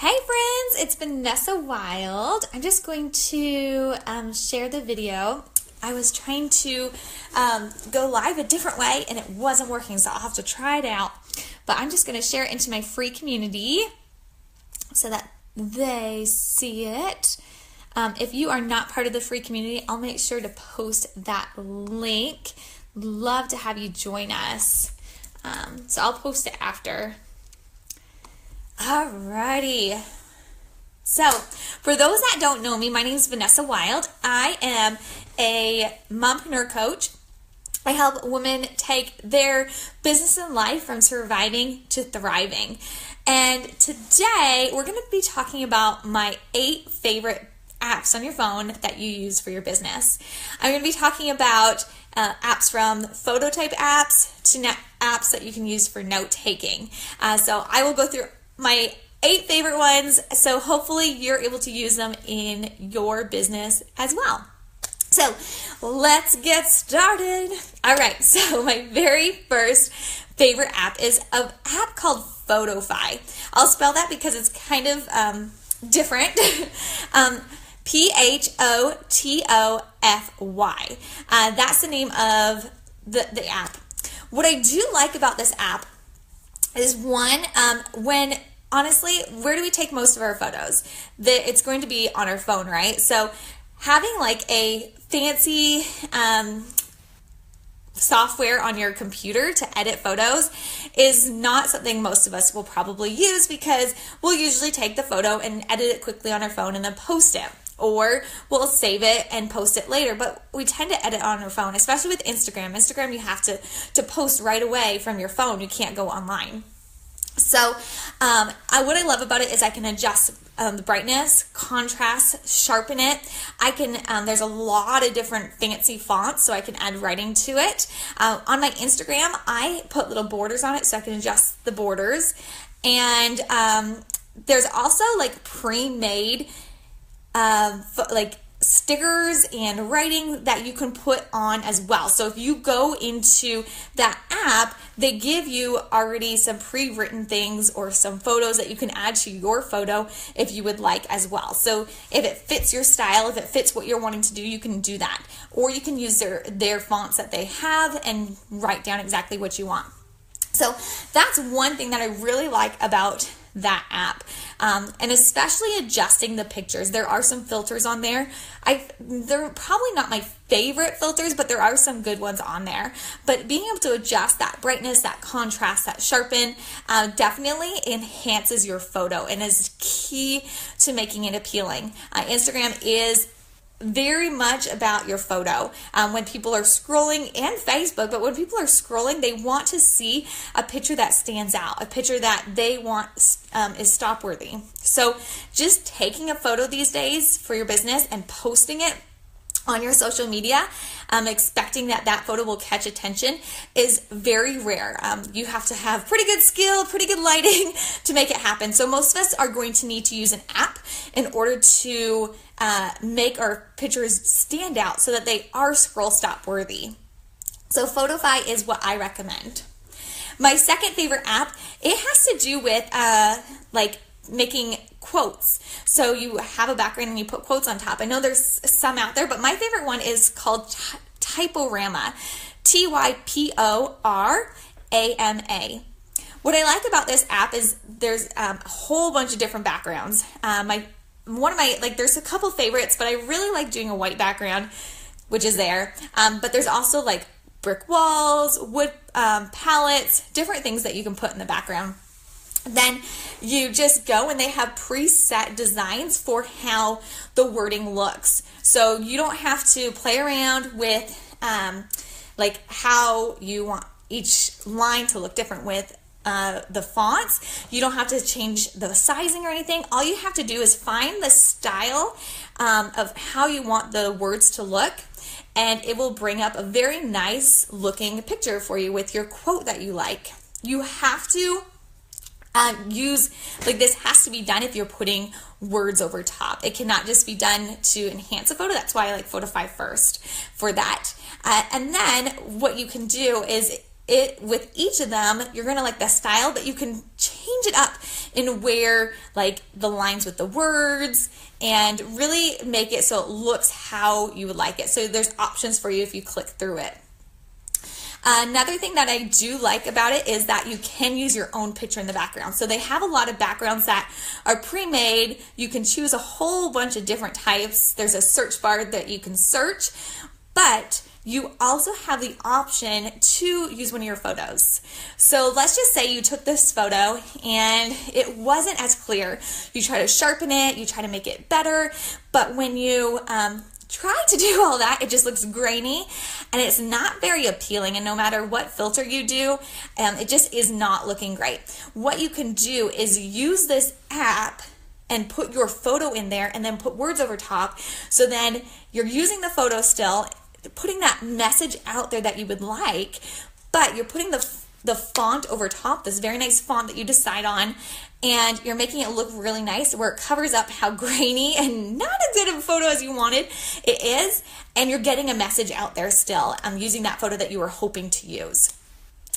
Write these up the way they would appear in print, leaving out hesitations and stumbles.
Hey friends, it's Vanessa Wild. I'm just going to share the video. I was trying to go live a different way and it wasn't working, so I'll have to try it out. But I'm just going to share it into my free community so that they see it. If you are not part of the free community, I'll make sure to post that link. Love to have you join us. So I'll post it after. Alrighty. So, for those that don't know me, my name is Vanessa Wild. I am a mompreneur coach. I help women take their business and life from surviving to thriving. And today, we're going to be talking about my 8 favorite apps on your phone that you use for your business. I'm going to be talking about apps from photo type apps to apps that you can use for note taking. So I will go through my 8 favorite ones, so hopefully you're able to use them in your business as well. So let's get started. All right, so my very first favorite app is an app called Photofy. I'll spell that because it's kind of different. Photofy. That's the name of the app. What I do like about this app is one, honestly, where do we take most of our photos? It's going to be on our phone, right? So having like a fancy software on your computer to edit photos is not something most of us will probably use, because we'll usually take the photo and edit it quickly on our phone and then post it. Or we'll save it and post it later, but we tend to edit on our phone, especially with Instagram. Instagram, you have to post right away from your phone. You can't go online. So what I love about it is I can adjust the brightness, contrast, sharpen it. I can, there's a lot of different fancy fonts, so I can add writing to it. On my Instagram, I put little borders on it so I can adjust the borders. And there's also like pre-made like stickers and writing that you can put on as well. So if you go into that app, they give you already some pre-written things or some photos that you can add to your photo if you would like as well. So if it fits your style, if it fits what you're wanting to do, you can do that. Or you can use their fonts that they have and write down exactly what you want. So that's one thing that I really like about that app, and especially adjusting the pictures. There are some filters on there. They're probably not my favorite filters, but there are some good ones on there. But being able to adjust that brightness, that contrast, that sharpen, definitely enhances your photo and is key to making it appealing. Instagram is very much about your photo. When people are scrolling, and Facebook, but when people are scrolling, they want to see a picture that stands out, a picture that they want is stop-worthy. So just taking a photo these days for your business and posting it on your social media, expecting that photo will catch attention, is very rare. You have to have pretty good skill, pretty good lighting to make it happen. So most of us are going to need to use an app in order to make our pictures stand out so that they are scroll stop worthy. So Photofy is what I recommend. My second favorite app, it has to do with like making quotes. So you have a background and you put quotes on top. I know there's some out there, but my favorite one is called Typorama. Typorama. What I like about this app is there's a whole bunch of different backgrounds. There's a couple favorites, but I really like doing a white background, which is there. But there's also like brick walls, wood palettes, different things that you can put in the background. Then you just go and they have preset designs for how the wording looks. So you don't have to play around with like how you want each line to look different with the fonts. You don't have to change the sizing or anything. All you have to do is find the style of how you want the words to look, and it will bring up a very nice looking picture for you with your quote that you like. You have to this has to be done if you're putting words over top. It cannot just be done to enhance a photo. That's why I like Photofy first for that. And then what you can do is with each of them, you're going to like the style, but you can change it up in where like the lines with the words and really make it so it looks how you would like it. So there's options for you if you click through it. Another thing that I do like about it is that you can use your own picture in the background. So they have a lot of backgrounds that are pre-made. You can choose a whole bunch of different types. There's a search bar that you can search, but you also have the option to use one of your photos. So let's just say you took this photo and it wasn't as clear. You try to sharpen it, you try to make it better, but when you try to do all that, it just looks grainy and it's not very appealing, and no matter what filter you do, it just is not looking great. What you can do is use this app and put your photo in there and then put words over top, so then you're using the photo still, putting that message out there that you would like, but you're putting the font over top, this very nice font that you decide on, and you're making it look really nice where it covers up how grainy and not as good of a photo as you wanted it is, and you're getting a message out there still using that photo that you were hoping to use.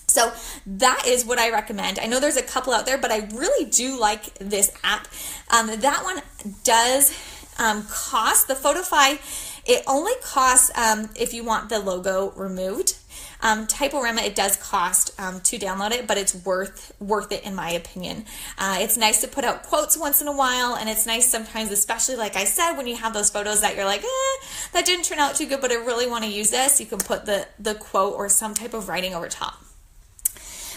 So that is what I recommend. I know there's a couple out there, but I really do like this app. That one does cost, the Photify, it only costs if you want the logo removed. Typorama, it does cost to download it, but it's worth it in my opinion. It's nice to put out quotes once in a while, and it's nice sometimes, especially like I said, when you have those photos that you're like, that didn't turn out too good, but I really want to use this. You can put the quote or some type of writing over top.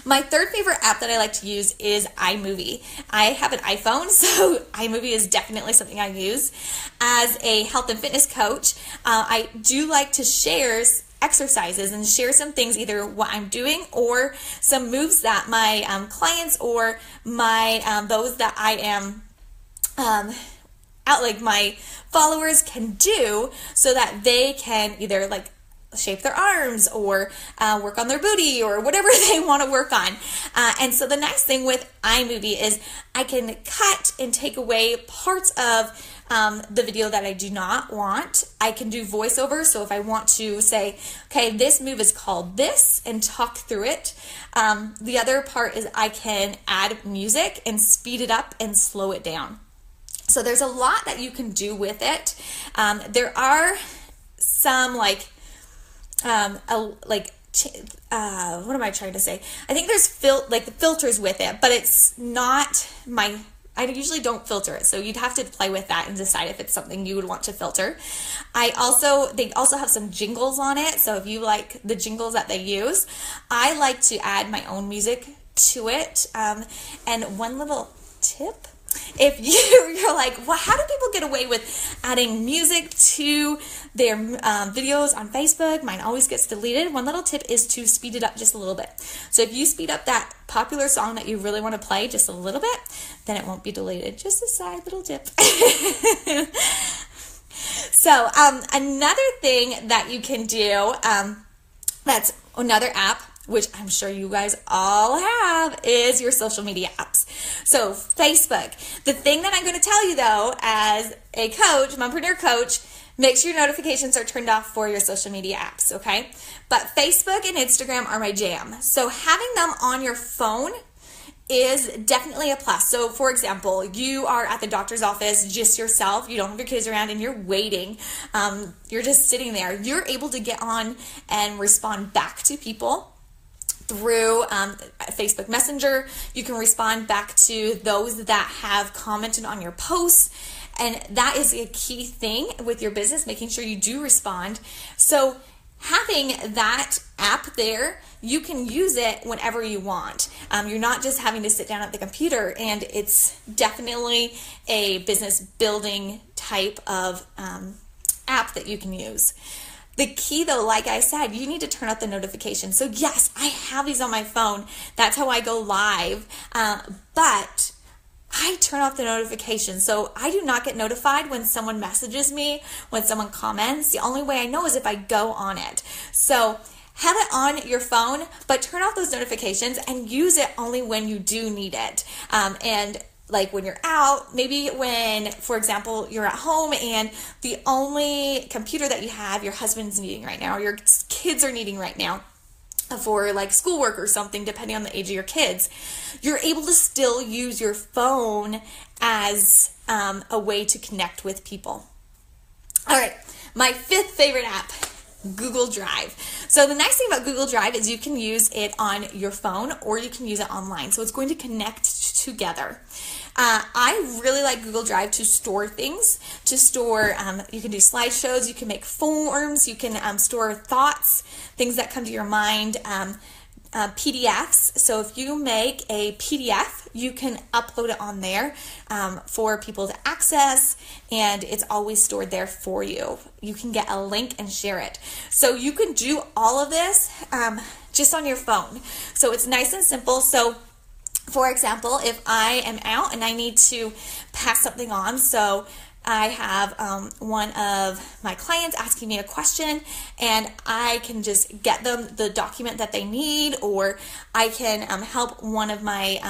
My third favorite app that I like to use is iMovie. I have an iPhone, so iMovie is definitely something I use. As a health and fitness coach, I do like to share exercises and share some things, either what I'm doing or some moves that my clients or my those that I am like my followers can do, so that they can either like shape their arms or work on their booty or whatever they want to work on. And so the nice thing with iMovie is I can cut and take away parts of the video that I do not want. I can do voiceover, so if I want to say, okay, this move is called this, and talk through it. The other part is I can add music and speed it up and slow it down. So there's a lot that you can do with it. There are some what am I trying to say? I think there's the filters with it, but it's not I usually don't filter it, so you'd have to play with that and decide if it's something you would want to filter. They also have some jingles on it, so if you like the jingles that they use, I like to add my own music to it. And one little tip, if you're like, well, how do people get away with adding music to their videos on Facebook? Mine always gets deleted. One little tip is to speed it up just a little bit. So if you speed up that popular song that you really want to play just a little bit, then it won't be deleted. Just a side little tip. So another thing that you can do, that's another app, which I'm sure you guys all have, is your social media apps. So Facebook. The thing that I'm going to tell you though, as a coach, Mompreneur coach, make sure your notifications are turned off for your social media apps, okay? But Facebook and Instagram are my jam. So having them on your phone is definitely a plus. So for example, you are at the doctor's office just yourself, you don't have your kids around, and you're waiting, you're just sitting there. You're able to get on and respond back to people through Facebook Messenger. You can respond back to those that have commented on your posts, and that is a key thing with your business, making sure you do respond. So having that app there, you can use it whenever you want. You're not just having to sit down at the computer, and it's definitely a business building type of app that you can use. The key though, like I said, you need to turn off the notifications. So yes, I have these on my phone. That's how I go live. But I turn off the notifications. So I do not get notified when someone messages me, when someone comments. The only way I know is if I go on it. So have it on your phone, but turn off those notifications and use it only when you do need it. And like when you're out, maybe when, for example, you're at home and the only computer that you have, your husband's needing right now, or your kids are needing right now. for like schoolwork or something, depending on the age of your kids, you're able to still use your phone as a way to connect with people. All right, my fifth favorite app, Google Drive. So the nice thing about Google Drive is you can use it on your phone or you can use it online. So it's going to connect together. I really like Google Drive to store things, you can do slideshows, you can make forms, you can store thoughts, things that come to your mind, PDFs. So if you make a PDF, you can upload it on there for people to access, and it's always stored there for you. You can get a link and share it. So you can do all of this just on your phone. So it's nice and simple. So for example, if I am out and I need to pass something on, so I have one of my clients asking me a question, and I can just get them the document that they need, or I can help one of my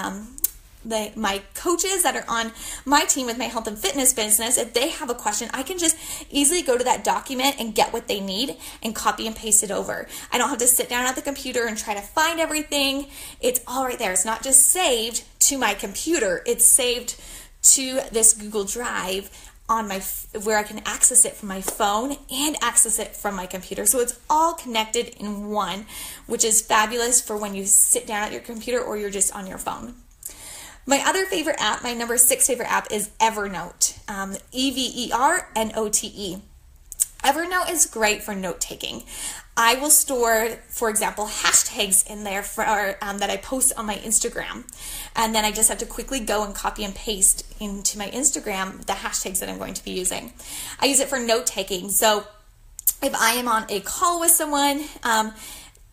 my coaches that are on my team with my health and fitness business. If they have a question, I can just easily go to that document and get what they need and copy and paste it over. I don't have to sit down at the computer and try to find everything. It's all right there. It's not just saved to my computer. It's saved to this Google Drive on where I can access it from my phone and access it from my computer. So it's all connected in one, which is fabulous for when you sit down at your computer or you're just on your phone. My other favorite app, my number 6 favorite app, is Evernote, Evernote. Evernote is great for note taking. I will store, for example, hashtags in there that I post on my Instagram. And then I just have to quickly go and copy and paste into my Instagram the hashtags that I'm going to be using. I use it for note taking. So if I am on a call with someone,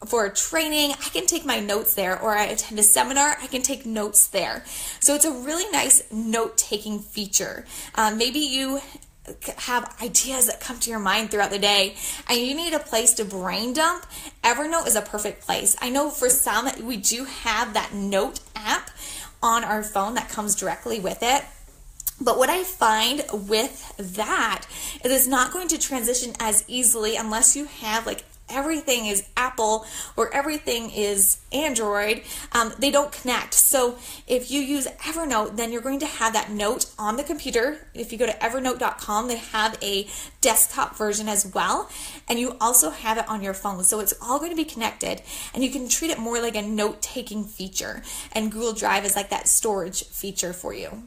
for a training, I can take my notes there, or I attend a seminar, I can take notes there. So it's a really nice note-taking feature. Maybe you have ideas that come to your mind throughout the day and you need a place to brain dump. Evernote is a perfect place. I know for some, we do have that note app on our phone that comes directly with it. But what I find with that is it's not going to transition as easily unless you have like everything is Apple or everything is Android. They don't connect. So if you use Evernote, then you're going to have that note on the computer. If you go to evernote.com, they have a desktop version as well. And you also have it on your phone. So it's all going to be connected, and you can treat it more like a note-taking feature. And Google Drive is like that storage feature for you.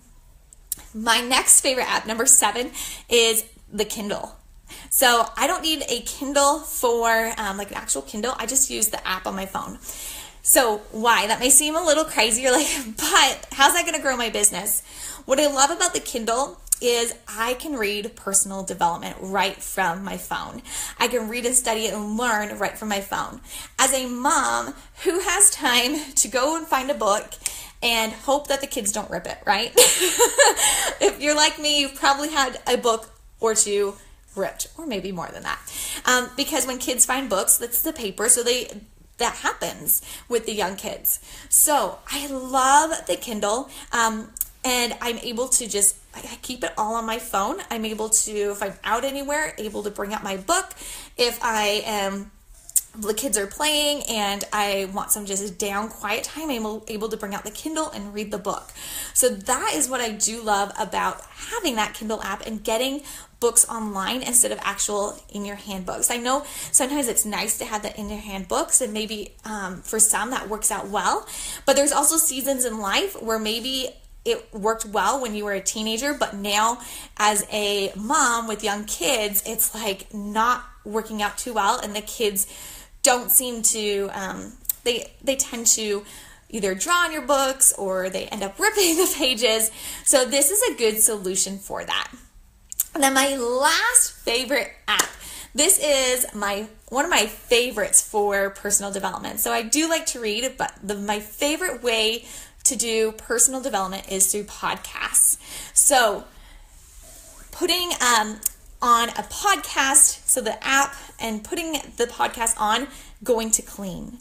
My next favorite app, number 7, is the Kindle. So I don't need a Kindle for like an actual Kindle. I just use the app on my phone. So why? That may seem a little crazy. You're like, but how's that going to grow my business? What I love about the Kindle is I can read personal development right from my phone. I can read and study and learn right from my phone. As a mom, who has time to go and find a book and hope that the kids don't rip it, right? If you're like me, you've probably had a book or two ripped, or maybe more than that. Because when kids find books, that's the paper, so that happens with the young kids. So I love the Kindle, and I'm able to I keep it all on my phone. I'm able to, if I'm out anywhere, able to bring out my book. If the kids are playing and I want some just down quiet time, I'm able to bring out the Kindle and read the book. So that is what I do love about having that Kindle app and getting books online instead of actual in-your-hand books. I know sometimes it's nice to have the in-your-hand books, and maybe for some that works out well, but there's also seasons in life where maybe it worked well when you were a teenager, but now as a mom with young kids, it's like not working out too well, and the kids don't seem to, they tend to either draw on your books or they end up ripping the pages. So this is a good solution for that. And then my last favorite app. This is one of my favorites for personal development. So I do like to read, but my favorite way to do personal development is through podcasts. So putting on a podcast, so the app, and putting the podcast on Going to Clean.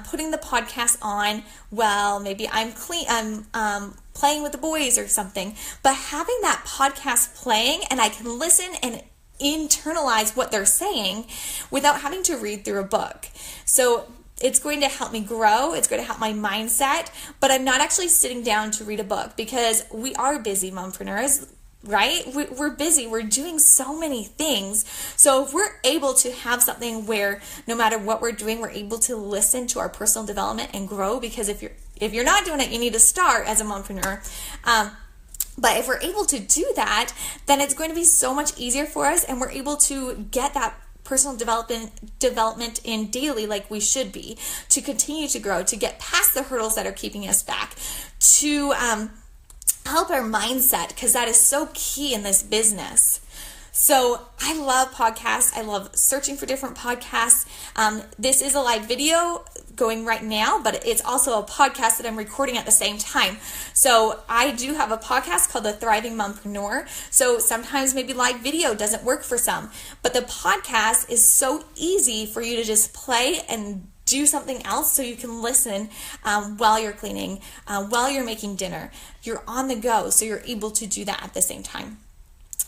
Putting the podcast on, well, maybe I'm playing with the boys or something, but having that podcast playing and I can listen and internalize what they're saying without having to read through a book. So it's going to help me grow. It's going to help my mindset, but I'm not actually sitting down to read a book because we are busy mompreneurs, right? We're busy. We're doing so many things. So if we're able to have something where no matter what we're doing, we're able to listen to our personal development and grow, because if you're not doing it, you need to start as a mompreneur. But if we're able to do that, then it's going to be so much easier for us, and we're able to get that personal development in daily like we should be, to continue to grow, to get past the hurdles that are keeping us back, to help our mindset, because that is so key in this business. So I love podcasts. I love searching for different podcasts. This is a live video going right now, but it's also a podcast that I'm recording at the same time. So I do have a podcast called The Thriving Mompreneur. So sometimes maybe live video doesn't work for some, but the podcast is so easy for you to just play and do something else, so you can listen while you're cleaning, while you're making dinner. You're on the go, so you're able to do that at the same time.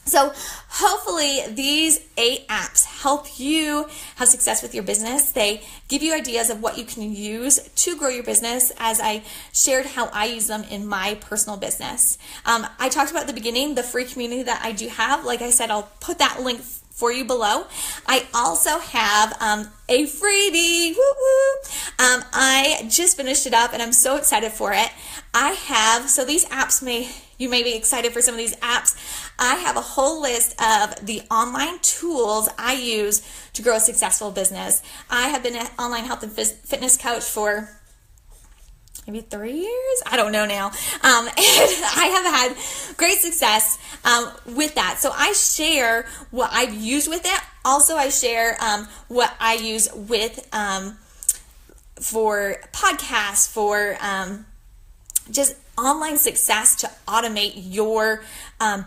So hopefully these 8 apps help you have success with your business. They give you ideas of what you can use to grow your business, as I shared how I use them in my personal business. I talked about at the beginning the free community that I do have. Like I said, I'll put that link for you below. I also have a freebie. I just finished it up and I'm so excited for it. So these apps you may be excited for some of these apps. I have a whole list of the online tools I use to grow a successful business. I have been an online health and fitness coach for maybe 3 years. I don't know now. And I have had great success with that. So I share what I've used with it. Also, I share what I use with for podcasts, for just online success to automate your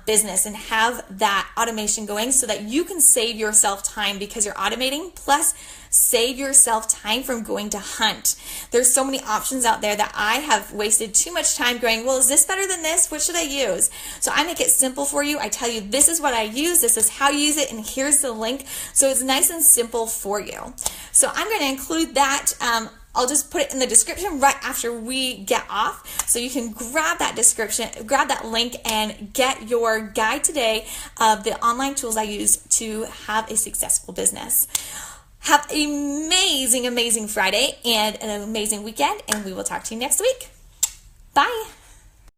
business and have that automation going so that you can save yourself time because you're automating, plus save yourself time from going to hunt. There's so many options out there that I have wasted too much time going, well, is this better than this? What should I use? So I make it simple for you. I tell you, this is what I use, this is how you use it, and here's the link. So it's nice and simple for you. So I'm going to include that. I'll just put it in the description right after we get off, so you can grab that description, grab that link, and get your guide today of the online tools I use to have a successful business. Have an amazing, amazing Friday and an amazing weekend, and we will talk to you next week. Bye.